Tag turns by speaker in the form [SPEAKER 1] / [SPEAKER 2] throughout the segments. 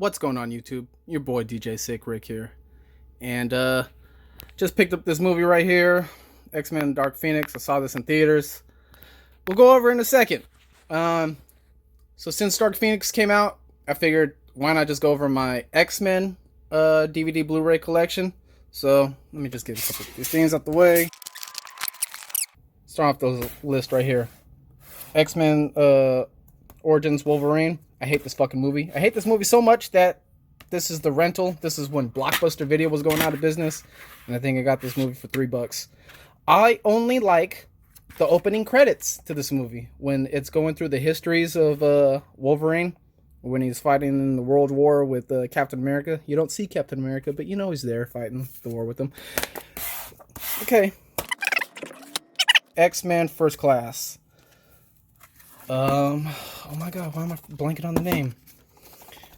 [SPEAKER 1] What's going on, YouTube? Your boy DJ Sick Rick here, and just picked up this movie right here, X-Men Dark Phoenix. I saw this in theaters. We'll go over in a second. So since Dark Phoenix came out, I figured why not just go over my X-Men DVD Blu Ray collection. So let me just get a couple of these things out the way. Start off the list right here. X-Men Origins Wolverine. I hate this fucking movie. I hate this movie so much that this is the rental. This is when Blockbuster Video was going out of business, and I think I got this movie for $3. I only like the opening credits to this movie when it's going through the histories of Wolverine, when he's fighting in the World War with Captain America. You don't see Captain America, but you know he's there fighting the war with him. Okay. X-Men First Class. Oh my god, why am I blanking on the name?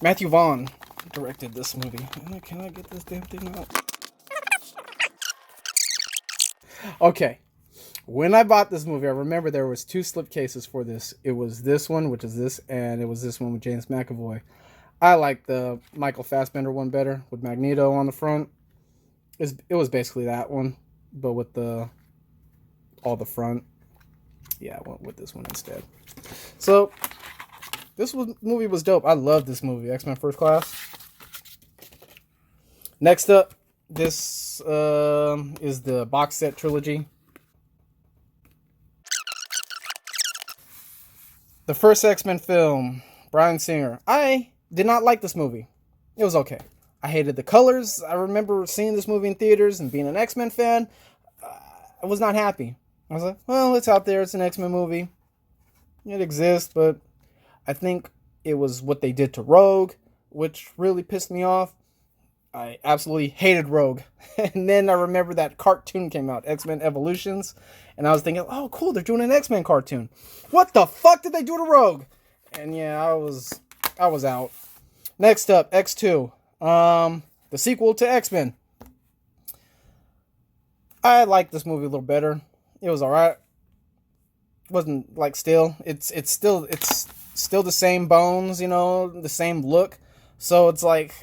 [SPEAKER 1] Matthew Vaughn directed this movie. Can I get this damn thing out? Okay. When I bought this movie, I remember there was two slipcases for this. It was this one, which is this, and it was this one with James McAvoy. I like the Michael Fassbender one better, with Magneto on the front. It was basically that one, but with all the front. Yeah, I went with this one instead. So, movie was dope. I love this movie, X-Men First Class. Next up, this is the box set trilogy. The first X-Men film, Bryan Singer. I did not like this movie. It was okay. I hated the colors. I remember seeing this movie in theaters and being an X-Men fan. I was not happy. I was like, well, it's out there. It's an X-Men movie. It exists, but I think it was what they did to Rogue, which really pissed me off. I absolutely hated Rogue. And then I remember that cartoon came out, X-Men Evolutions, and I was thinking, oh, cool, they're doing an X-Men cartoon. What the fuck did they do to Rogue? And yeah, I was out. Next up, X2, the sequel to X-Men. I like this movie a little better. It was alright. Wasn't like it's still the same bones, you know, the same look. So it's like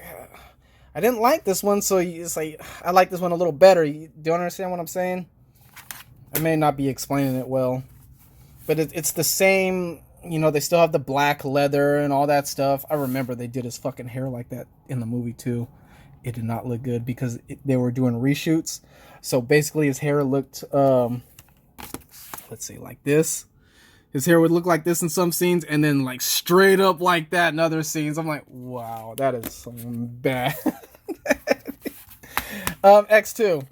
[SPEAKER 1] I didn't like this one, so it's like I like this one a little better. Do you understand what I'm saying? I may not be explaining it well, but it's the same. You know, they still have the black leather and all that stuff. I remember they did his fucking hair like that in the movie too. It did not look good because they were doing reshoots. So basically, his hair looked let's see, like this. His hair would look like this in some scenes, and then like straight up like that in other scenes. I'm like, wow, that is something bad. X2.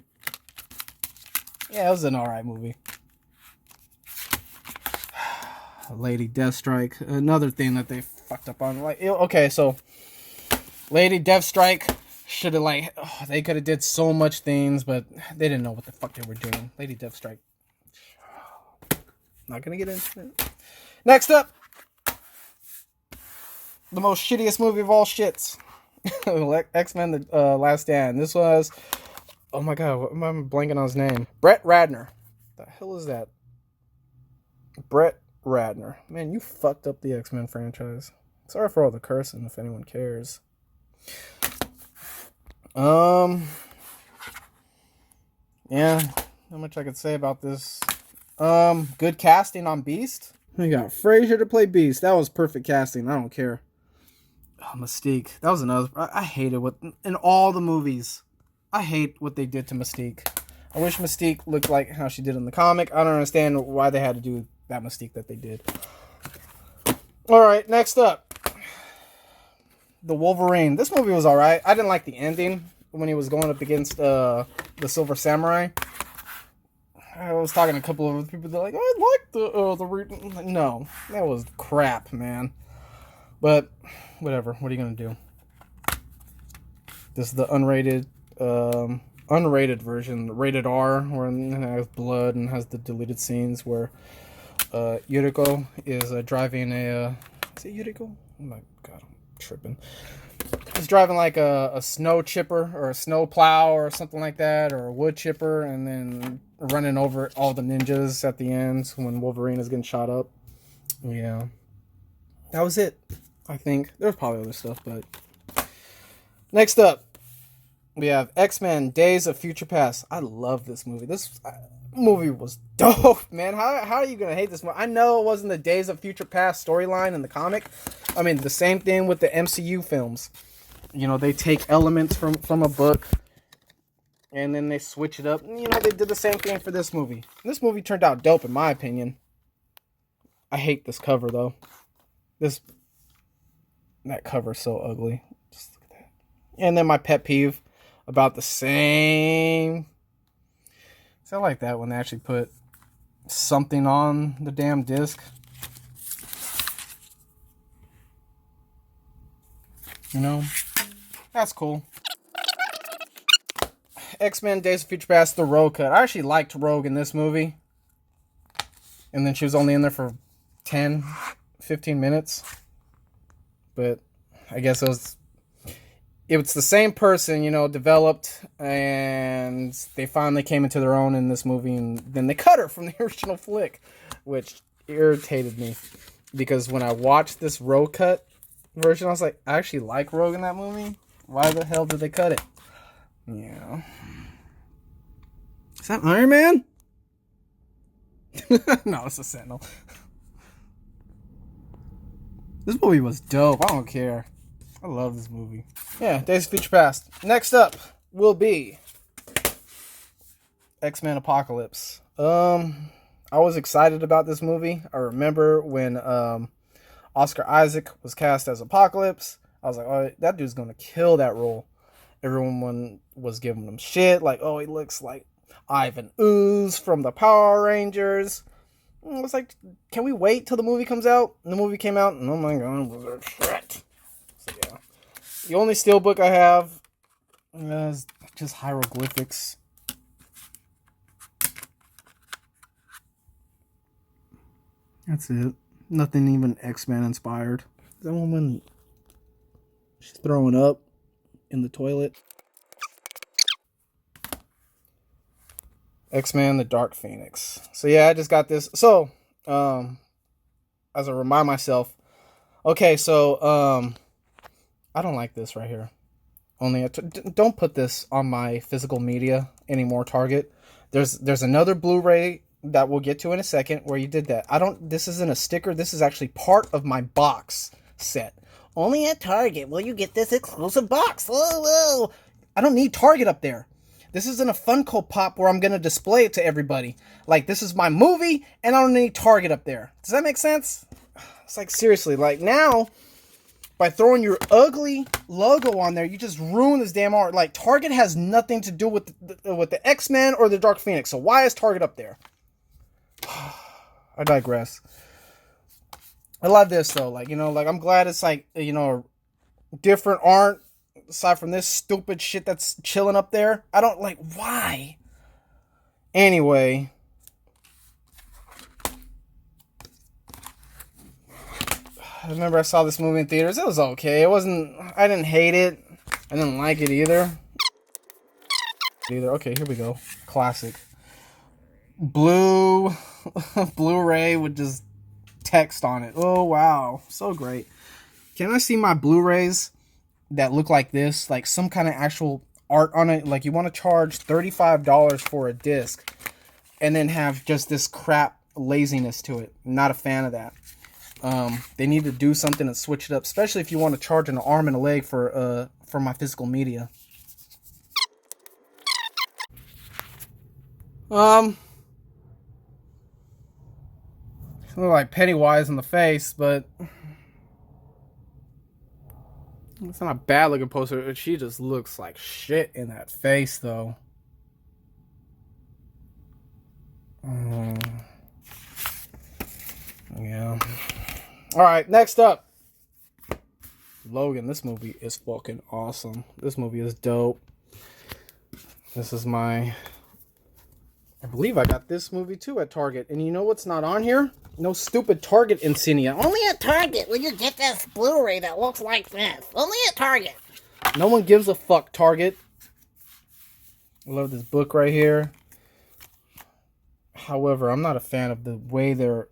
[SPEAKER 1] Yeah, it was an alright movie. Lady Deathstrike. Another thing that they fucked up on. Like, okay, so Lady Deathstrike should have they could have did so much things, but they didn't know what the fuck they were doing. Lady Deathstrike. Not gonna get into it. Next up, the most shittiest movie of all shits. X-Men The Last Stand. This was, oh my god, I'm blanking on his name. Brett Ratner. The hell is that? Brett Ratner. Man, you fucked up the X-Men franchise. Sorry for all the cursing, if anyone cares. Yeah, not much I could say about this. Good casting on Beast. We got Frazier to play Beast. That was perfect casting. I don't care. Oh, Mystique. That was another. I hated what in all the movies. I hate what they did to Mystique. I wish Mystique looked like how she did in the comic. I don't understand why they had to do that Mystique that they did. All right, next up, the Wolverine. This movie was all right. I didn't like the ending when he was going up against the Silver Samurai. I was talking to a couple of people. They're like, "I like the no, that was crap, man." But whatever. What are you gonna do? This is the unrated version, rated R, where it has blood and has the deleted scenes where Yuriko is driving a. Is it Yuriko? Oh my god, I'm tripping. He's driving like a snow chipper or a snow plow or something like that, or a wood chipper, and then running over all the ninjas at the end when Wolverine is getting shot up. Yeah. That was it, I think. There's probably other stuff, but Next up, we have X-Men Days of Future Past. I love this movie. This movie was dope, man. How are you going to hate this movie? I know it wasn't the Days of Future Past storyline in the comic. I mean, the same thing with the MCU films. You know, they take elements from a book and then they switch it up. And, you know, they did the same thing for this movie. This movie turned out dope, in my opinion. I hate this cover, though. That cover's so ugly. Just look at that. And then my pet peeve about the same. So I like that when they actually put something on the damn disc. You know? That's cool. X-Men Days of Future Past, the Rogue cut. I actually liked Rogue in this movie. And then she was only in there for 10, 15 minutes. But I guess it was the same person, you know, developed, and they finally came into their own in this movie, and then they cut her from the original flick, which irritated me. Because when I watched this Rogue cut version, I was like, I actually like Rogue in that movie. Why the hell did they cut it? Yeah. Is that Iron Man? No, it's a Sentinel. This movie was dope. I don't care. I love this movie. Yeah, Days of Future Past. Next up will be X-Men Apocalypse. I was excited about this movie. I remember when Oscar Isaac was cast as Apocalypse. I was like, oh, that dude's gonna kill that role. Everyone was giving him shit, like, oh, he looks like Ivan Ooze from the Power Rangers. I was like, can we wait till the movie comes out? And the movie came out, and oh my god, was a shit. So yeah. The only steelbook I have is just hieroglyphics. That's it. Nothing even X-Men inspired. That woman, she's throwing up in the toilet. X-Men the Dark Phoenix. So yeah, I just got this. So, as I remind myself, okay, so I don't like this right here. Don't put this on my physical media anymore, Target. There's another Blu-ray that we'll get to in a second where you did that. This isn't a sticker. This is actually part of my box set. Only at Target will you get this exclusive box. Whoa. I don't need Target up there. This isn't a Funko Pop where I'm going to display it to everybody. Like, this is my movie, and I don't need Target up there. Does that make sense? It's like, seriously, like, now, by throwing your ugly logo on there, you just ruin this damn art. Like, Target has nothing to do with the X-Men or the Dark Phoenix, so why is Target up there? I digress. I love this, though. Like, you know, like, I'm glad it's, like, you know, different art. Aside from this stupid shit that's chilling up there. I don't like, why? Anyway. I remember I saw this movie in theaters. It was okay. I didn't hate it. I didn't like it either. Okay, here we go. Classic. Blu Ray with just text on it. Oh, wow. So great. Can I see my Blu-rays that look like this, like some kind of actual art on it? Like, you want to charge $35 for a disc and then have just this crap laziness to it. I'm not a fan of that. They need to do something and switch it up, especially if you want to charge an arm and a leg for my physical media. Look like Pennywise in the face, but it's not a bad looking poster. She just looks like shit in that face, though. Yeah. Alright, next up. Logan. This movie is fucking awesome. This movie is dope. This is I believe I got this movie too at Target. And you know what's not on here? No stupid Target insignia.
[SPEAKER 2] Only at Target will you get this Blu-ray that looks like this. Only at Target.
[SPEAKER 1] No one gives a fuck, Target. I love this book right here. However, I'm not a fan of the way they're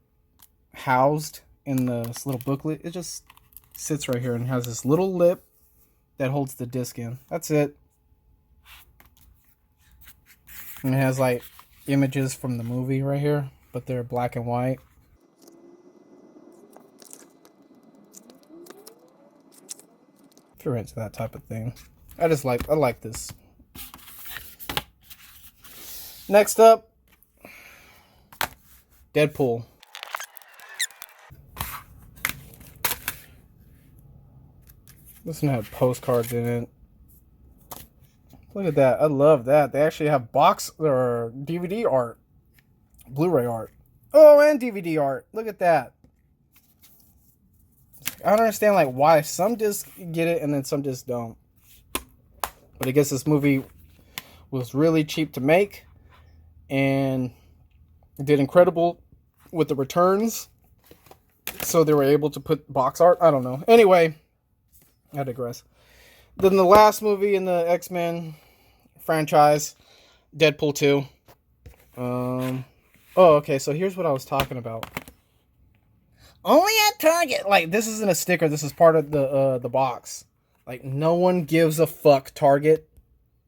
[SPEAKER 1] housed in this little booklet. It just sits right here and has this little lip that holds the disc in. That's it. And it has like images from the movie right here, but they're black and white. If you're into that type of thing, I like this. Next up, Deadpool. This one had postcards in it. Look at that. I love that. They actually have box or DVD art. Blu Ray art. Oh, and DVD art. Look at that. I don't understand like why some discs get it and then some discs don't. But I guess this movie was really cheap to make and did incredible with the returns. So they were able to put box art. I don't know. Anyway, I digress. Then the last movie in the X-Men franchise, Deadpool 2. Oh, okay, so here's what I was talking about. Only at Target. Like, this isn't a sticker. This is part of the box. Like, no one gives a fuck, Target.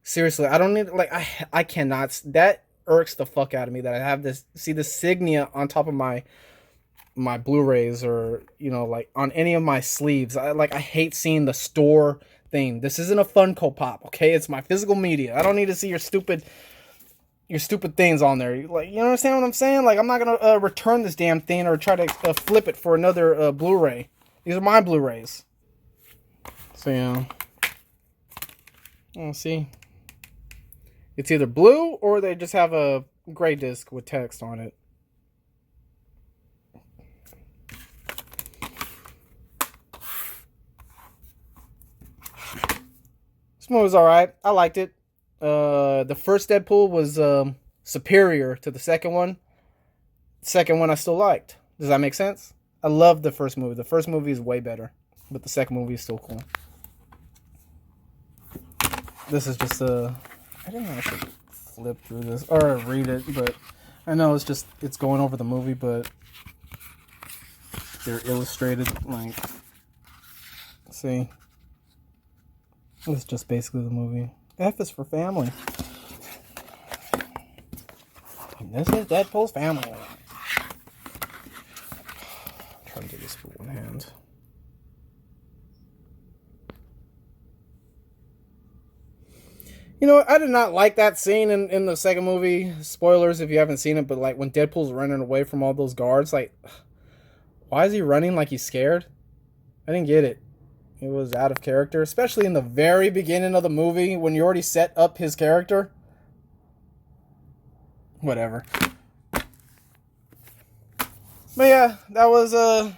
[SPEAKER 1] Seriously, I don't need, like, I cannot. That irks the fuck out of me that I have this, see the signia on top of my Blu-rays or, you know, like, on any of my sleeves. I hate seeing the store thing. This isn't a Funko Pop, okay? It's my physical media. I don't need to see your stupid things on there. Like, you understand what I'm saying? Like, I'm not gonna return this damn thing or try to flip it for another Blu-ray. These are my Blu-rays. So yeah, oh, see, it's either blue or they just have a gray disc with text on it. This movie was alright. I liked it. The first Deadpool was superior to the second one. The second one I still liked. Does that make sense? I love the first movie. The first movie is way better, but the second movie is still cool. This is just I didn't actually flip through this or read it, but I know it's going over the movie, but they're illustrated. Like, see, it's just basically the movie. F is for family. And this is Deadpool's family. I'm trying to do this with one hand. You know, I did not like that scene in the second movie. Spoilers if you haven't seen it, but like when Deadpool's running away from all those guards, like, why is he running like he's scared? I didn't get it. It was out of character, especially in the very beginning of the movie when you already set up his character. Whatever. But yeah, that was the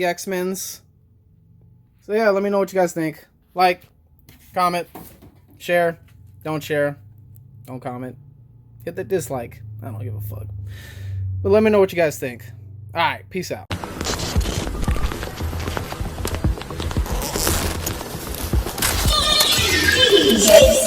[SPEAKER 1] X-Men's. So yeah, let me know what you guys think. Like, comment, share, don't comment. Hit the dislike. I don't give a fuck. But let me know what you guys think. Alright, peace out.
[SPEAKER 3] DJ